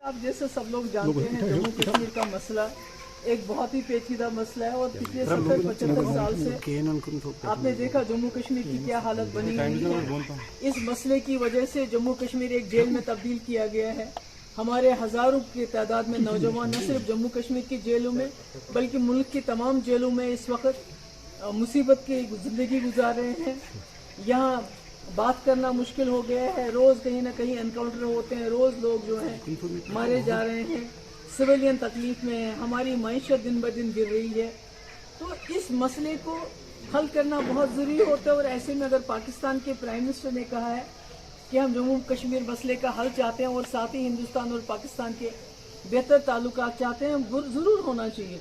आप जैसे सब लोग जानते हैं जम्मू कश्मीर का मसला एक बहुत ही पेचीदा मसला है और पिछले 70-75 साल से आपने देखा जम्मू कश्मीर की क्या हालत बनी हुई है। इस मसले की वजह से जम्मू कश्मीर एक जेल में तब्दील किया गया है। हमारे हजारों की तादाद में नौजवान न सिर्फ जम्मू कश्मीर की जेलों में बल्कि मुल्क की तमाम जेलों में इस वक्त मुसीबत की जिंदगी गुजार रहे हैं। यहाँ बात करना मुश्किल हो गया है। रोज कहीं ना कहीं एनकाउंटर होते हैं, रोज लोग जो हैं मारे जा रहे हैं, सिविलियन तकलीफ में है, हमारी मईशत दिन ब दिन गिर रही है। तो इस मसले को हल करना बहुत ज़रूरी होता है और ऐसे में अगर पाकिस्तान के प्राइम मिनिस्टर ने कहा है कि हम जम्मू कश्मीर मसले का हल चाहते हैं और साथ ही हिंदुस्तान और पाकिस्तान के बेहतर ताल्लुकात चाहते हैं, ज़रूर होना चाहिए।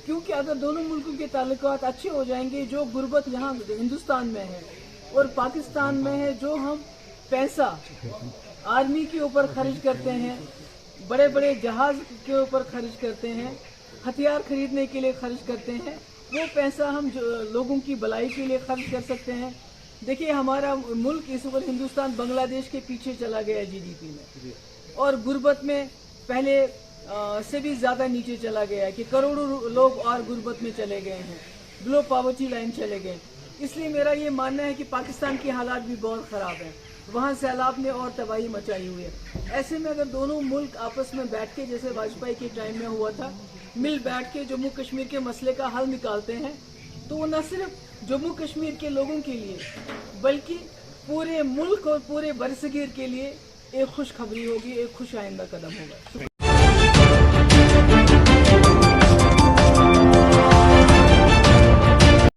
क्योंकि अगर दोनों मुल्कों के ताल्लुकात अच्छे हो जाएंगे, जो गुर्बत यहाँ हिंदुस्तान में है और पाकिस्तान में है, जो हम पैसा आर्मी के ऊपर खर्च करते हैं, बड़े बड़े जहाज के ऊपर खर्च करते हैं, हथियार खरीदने के लिए खर्च करते हैं, वो पैसा हम लोगों की भलाई के लिए खर्च कर सकते हैं। देखिए हमारा मुल्क इस वक्त हिंदुस्तान बांग्लादेश के पीछे चला गया जीडीपी में और गुर्बत में पहले से भी ज़्यादा नीचे चला गया है कि करोड़ों लोग और गुर्बत में चले गए हैं, बिलो पॉवर्टी लाइन चले गए। इसलिए मेरा ये मानना है कि पाकिस्तान के हालात भी बहुत ख़राब हैं, वहाँ सैलाब ने और तबाही मचाई हुई है। ऐसे में अगर दोनों मुल्क आपस में बैठ के जैसे वाजपेयी के टाइम में हुआ था, मिल बैठ के जम्मू कश्मीर के मसले का हल निकालते हैं तो वो न सिर्फ जम्मू कश्मीर के लोगों के लिए बल्कि पूरे मुल्क और पूरे बरसगीर के लिए एक खुशखबरी होगी, एक खुश आइंदा कदम होगा।